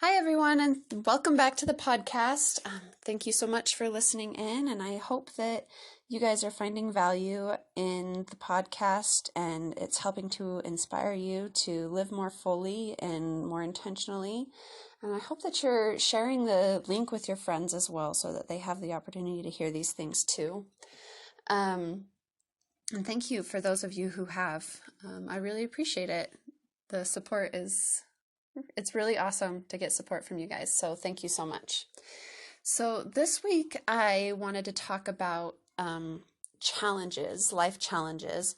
Hi, everyone, and welcome back to the podcast. Thank you so much for listening in, and I hope that you guys are finding value in the podcast and it's helping to inspire you to live more fully and more intentionally. And I hope that you're sharing the link with your friends as well so that they have the opportunity to hear these things too. And thank you for those of you who have. I really appreciate it. The support it's really awesome to get support from you guys. So thank you so much. So this week I wanted to talk about challenges, life challenges,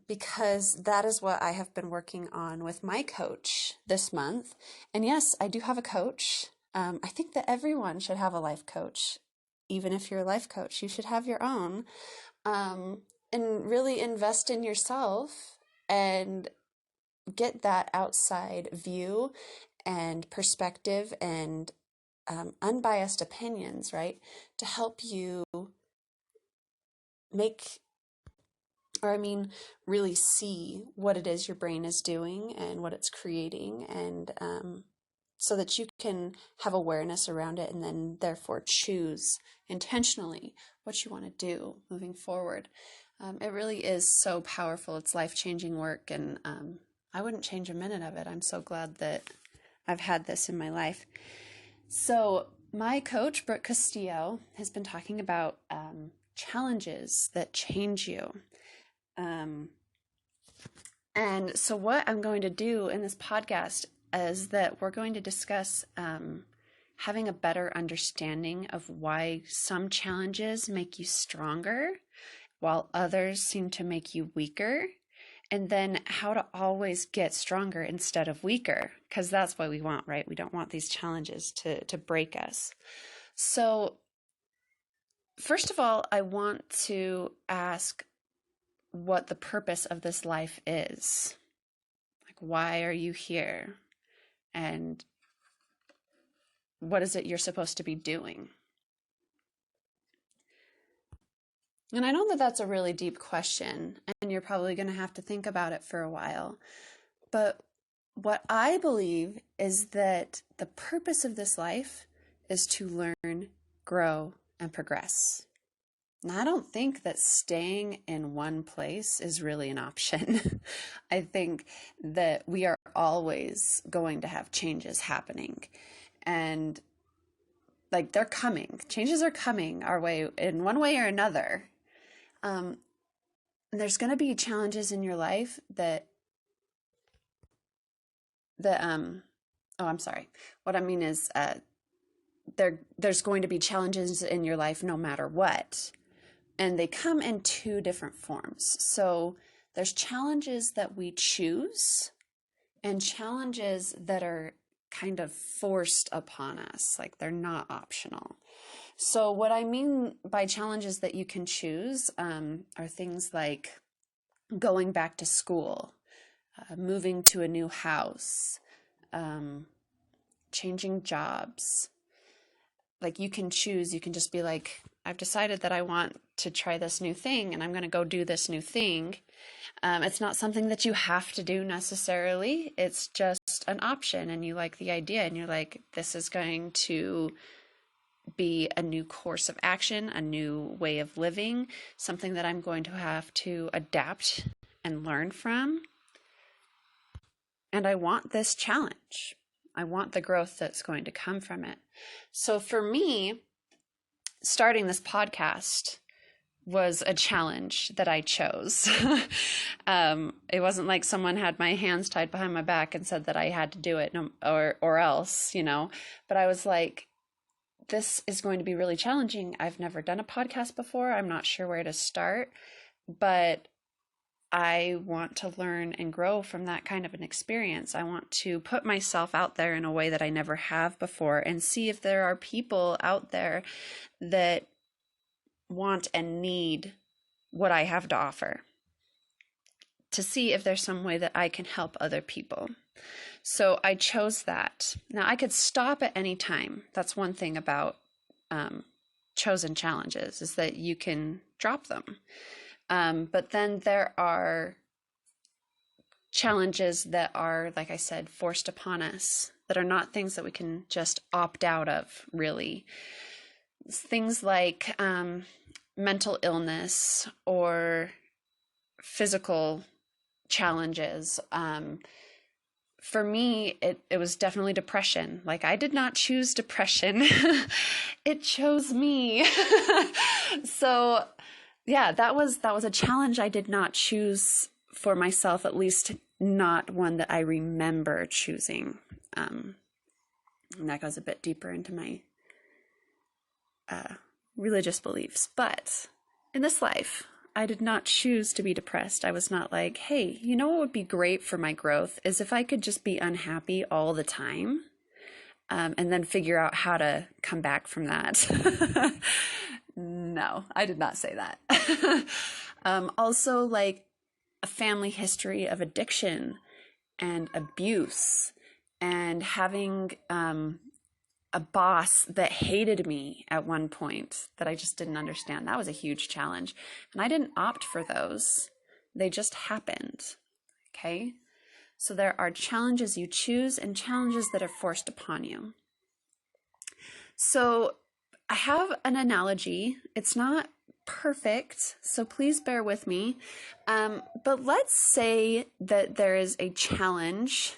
because that is what I have been working on with my coach this month. And yes, I do have a coach. I think that everyone should have a life coach. Even if you're a life coach, you should have your own. And really invest in yourself and get that outside view and perspective and unbiased opinions, right? To help you really see what it is your brain is doing and what it's creating, and so that you can have awareness around it and then therefore choose intentionally what you want to do moving forward. It really is so powerful. It's life-changing work, and I wouldn't change a minute of it. I'm so glad that I've had this in my life. So my coach, Brooke Castillo, has been talking about challenges that change you. And so what I'm going to do in this podcast is that we're going to discuss having a better understanding of why some challenges make you stronger while others seem to make you weaker. And then how to always get stronger instead of weaker, because that's what we want, right? We don't want these challenges to break us. So first of all, I want to ask what the purpose of this life is. Like, why are you here? And what is it you're supposed to be doing? And I know that that's a really deep question, and you're probably going to have to think about it for a while. But what I believe is that the purpose of this life is to learn, grow, and progress. And I don't think that staying in one place is really an option. I think that we are always going to have changes happening. And like, they're coming. Changes are coming our way in one way or another. There's going to be challenges in your life I'm sorry. What I mean is, there's going to be challenges in your life no matter what. And they come in two different forms. So there's challenges that we choose and challenges that are kind of forced upon us, like they're not optional. So what I mean by challenges that you can choose are things like going back to school, moving to a new house, changing jobs. Like, you can choose, you can just be like, I've decided that I want to try this new thing and I'm going to go do this new thing. It's not something that you have to do necessarily. It's just an option, and you like the idea and you're like, this is going to be a new course of action, a new way of living, something that I'm going to have to adapt and learn from. And I want this challenge. I want the growth that's going to come from it. So for me, starting this podcast was a challenge that I chose. It wasn't like someone had my hands tied behind my back and said that I had to do it, or else, But I was like, this is going to be really challenging. I've never done a podcast before. I'm not sure where to start, but I want to learn and grow from that kind of an experience. I want to put myself out there in a way that I never have before and see if there are people out there that want and need what I have to offer, to see if there's some way that I can help other people. So I chose that. Now, I could stop at any time. That's one thing about chosen challenges, is that you can drop them. But then there are challenges that are, like I said, forced upon us, that are not things that we can just opt out of, really. Things like mental illness or physical challenges. For me, it was definitely depression. Like, I did not choose depression. It chose me. So yeah, that was a challenge I did not choose for myself, at least not one that I remember choosing. And that goes a bit deeper into my religious beliefs. But in this life, I did not choose to be depressed. I was not like, hey, you know what would be great for my growth is if I could just be unhappy all the time, and then figure out how to come back from that. No, I did not say that. Also, like a family history of addiction and abuse, and having a boss that hated me at one point that I just didn't understand. That was a huge challenge. And I didn't opt for those. They just happened. Okay? So there are challenges you choose and challenges that are forced upon you. So I have an analogy. It's not perfect, so please bear with me. But let's say that there is a challenge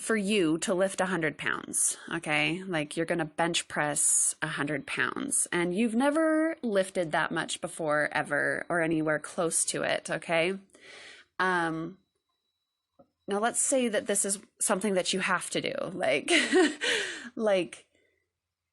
for you to lift 100 pounds, okay? Like, you're going to bench press 100 pounds and you've never lifted that much before, ever, or anywhere close to it, okay? Now let's say that this is something that you have to do, like, like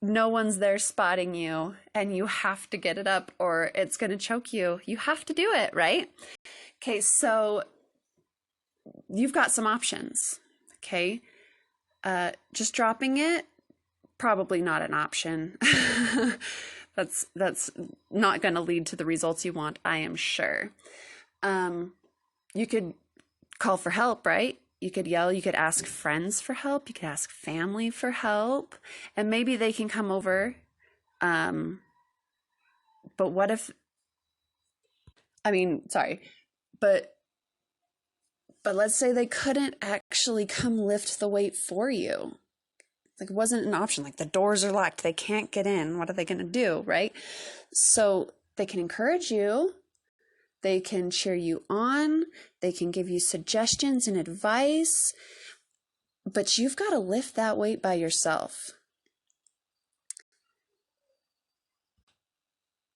no one's there spotting you and you have to get it up or it's going to choke you. You have to do it, right? Okay, so you've got some options. Okay, just dropping it, probably not an option. That's not going to lead to the results you want, I am sure. You could call for help, right? You could yell, you could ask friends for help, you could ask family for help, and maybe they can come over. But what if, but let's say they couldn't actually come lift the weight for you. Like, it wasn't an option. Like, the doors are locked. They can't get in. What are they going to do, right? So they can encourage you. They can cheer you on. They can give you suggestions and advice. But you've got to lift that weight by yourself.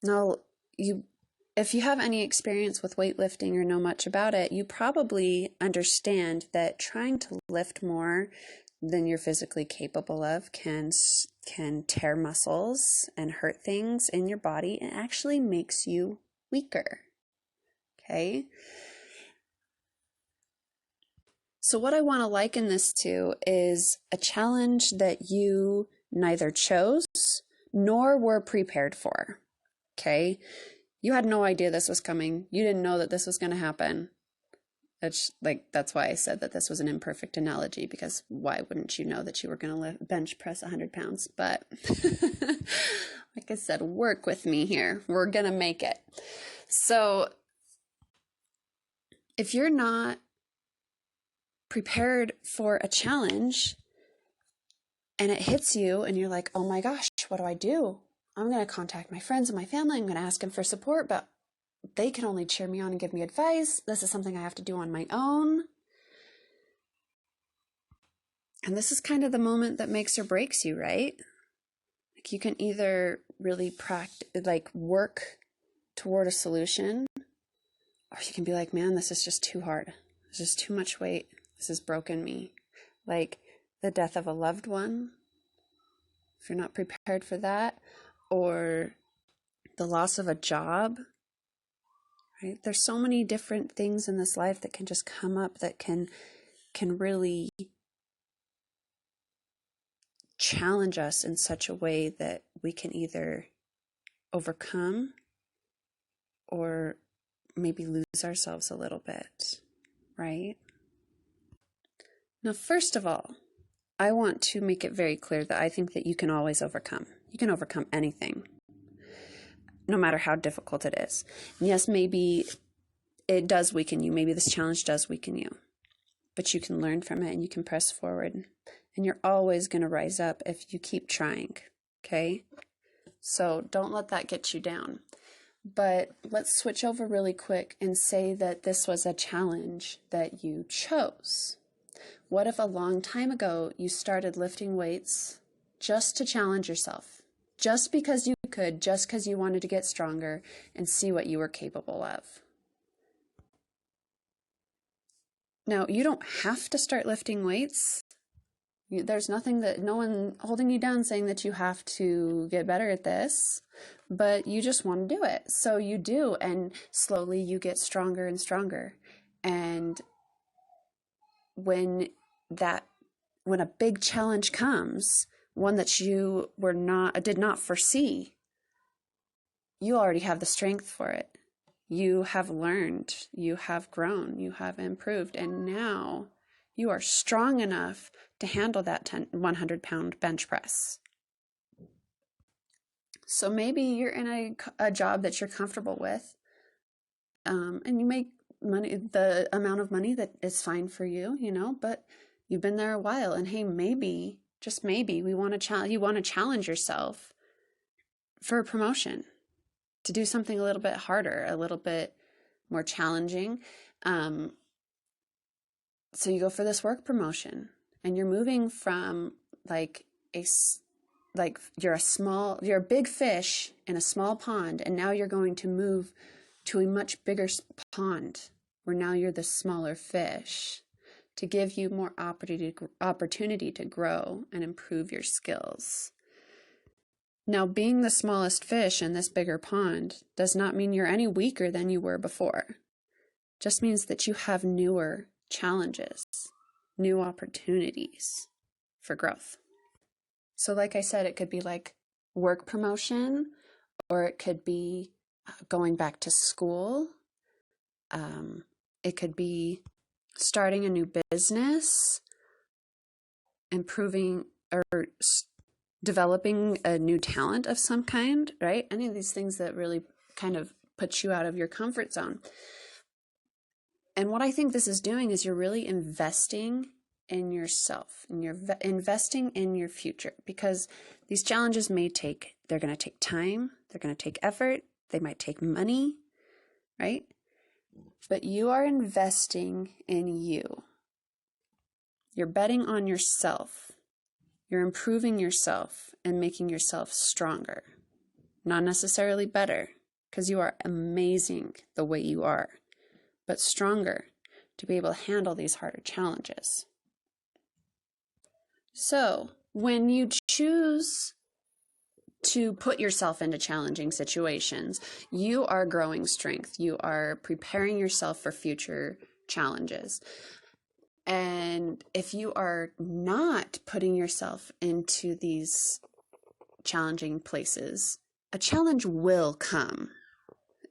Now, if you have any experience with weightlifting or know much about it, you probably understand that trying to lift more than you're physically capable of can tear muscles and hurt things in your body. It actually makes you weaker. Okay? So what I want to liken this to is a challenge that you neither chose nor were prepared for. Okay? You had no idea this was coming. You didn't know that this was going to happen. That's why I said that this was an imperfect analogy, because why wouldn't you know that you were going to bench press 100 pounds? But like I said, work with me here. We're going to make it. So if you're not prepared for a challenge and it hits you and you're like, oh my gosh, what do I do? I'm going to contact my friends and my family. I'm going to ask them for support, but they can only cheer me on and give me advice. This is something I have to do on my own. And this is kind of the moment that makes or breaks you, right? Like, you can either really work toward a solution, or you can be like, man, this is just too hard. This is too much weight. This has broken me. Like the death of a loved one, if you're not prepared for that, or the loss of a job, right? There's so many different things in this life that can just come up that can really challenge us in such a way that we can either overcome or maybe lose ourselves a little bit, right? Now, first of all, I want to make it very clear that I think that you can always overcome. You can overcome anything, no matter how difficult it is. And yes, maybe it does weaken you. Maybe this challenge does weaken you. but you can learn from it and you can press forward. And you're always going to rise up if you keep trying, okay? So don't let that get you down. But let's switch over really quick and say that this was a challenge that you chose. What if a long time ago you started lifting weights just to challenge yourself? Just because you could, just because you wanted to get stronger and see what you were capable of. Now, you don't have to start lifting weights. There's nothing that, no one holding you down saying that you have to get better at this, but you just want to do it. So you do, and slowly you get stronger and stronger. And when a big challenge comes, one that you did not foresee, you already have the strength for it. You have learned, you have grown, you have improved, and now you are strong enough to handle that 100-pound bench press. So maybe you're in a job that you're comfortable with, and you make money, the amount of money that is fine for you, but you've been there a while, and hey, maybe, just maybe, you want to challenge yourself for a promotion, to do something a little bit harder, a little bit more challenging. So you go for this work promotion, and you're moving from you're a big fish in a small pond, and now you're going to move to a much bigger pond where now you're the smaller fish, to give you more opportunity to grow and improve your skills. Now, being the smallest fish in this bigger pond does not mean you're any weaker than you were before. Just means that you have newer challenges, new opportunities for growth. So like I said, it could be like work promotion, or it could be going back to school. It could be starting a new business, improving or developing a new talent of some kind, right? Any of these things that really kind of put you out of your comfort zone. And what I think this is doing is you're really investing in yourself, and you're investing in your future, because these challenges they're going to take time, they're going to take effort, they might take money, right? But you are investing in you. You're betting on yourself. You're improving yourself and making yourself stronger. Not necessarily better, because you are amazing the way you are, but stronger to be able to handle these harder challenges. So when you choose to put yourself into challenging situations, you are growing strength. You are preparing yourself for future challenges. And if you are not putting yourself into these challenging places, a challenge will come.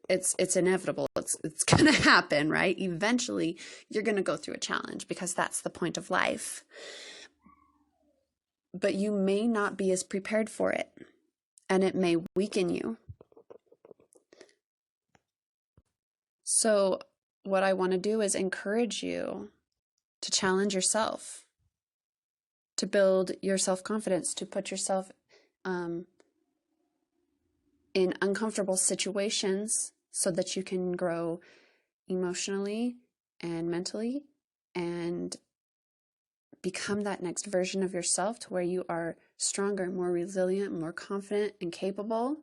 It's inevitable. It's going to happen, right? Eventually, you're going to go through a challenge, because that's the point of life. But you may not be as prepared for it, and it may weaken you. So what I want to do is encourage you to challenge yourself, to build your self-confidence, to put yourself in uncomfortable situations so that you can grow emotionally and mentally and become that next version of yourself, to where you are stronger, more resilient, more confident and capable.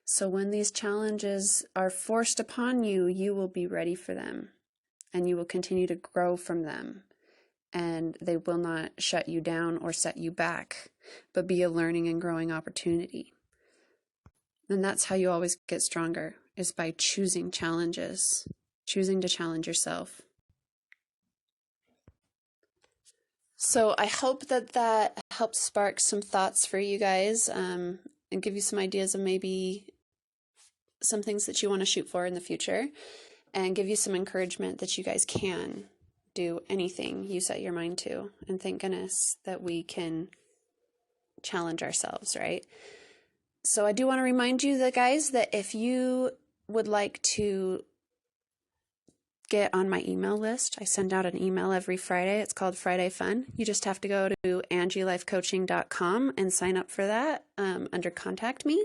So when these challenges are forced upon you, you will be ready for them, and you will continue to grow from them, and they will not shut you down or set you back, but be a learning and growing opportunity. And that's how you always get stronger, is by choosing challenges, choosing to challenge yourself. So I hope that helps spark some thoughts for you guys, and give you some ideas of maybe some things that you want to shoot for in the future, and give you some encouragement that you guys can do anything you set your mind to. And thank goodness that we can challenge ourselves, right? So I do want to remind you that, guys, that if you would like to get on my email list. I send out an email every Friday. It's called Friday Fun. You just have to go to angielifecoaching.com and sign up for that under Contact Me.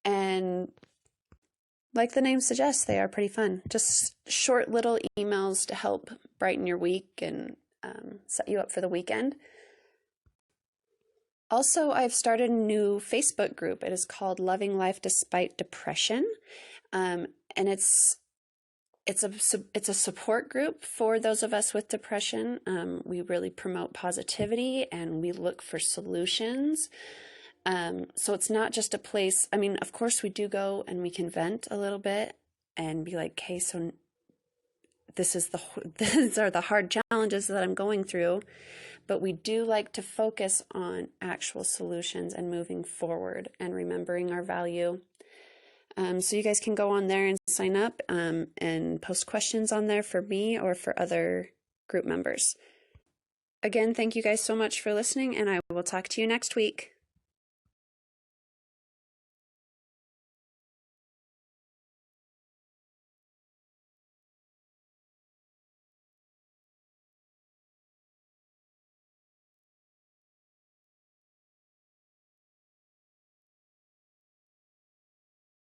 And like the name suggests, they are pretty fun. Just short little emails to help brighten your week and set you up for the weekend. Also, I've started a new Facebook group. It is called Loving Life Despite Depression. And it's a support group for those of us with depression. We really promote positivity and we look for solutions. So it's not just a place, I mean, of course we do go and we can vent a little bit and be like, okay, so these are the hard challenges that I'm going through, but we do like to focus on actual solutions and moving forward and remembering our value. So you guys can go on there and sign up and post questions on there for me or for other group members. Again, thank you guys so much for listening, and I will talk to you next week.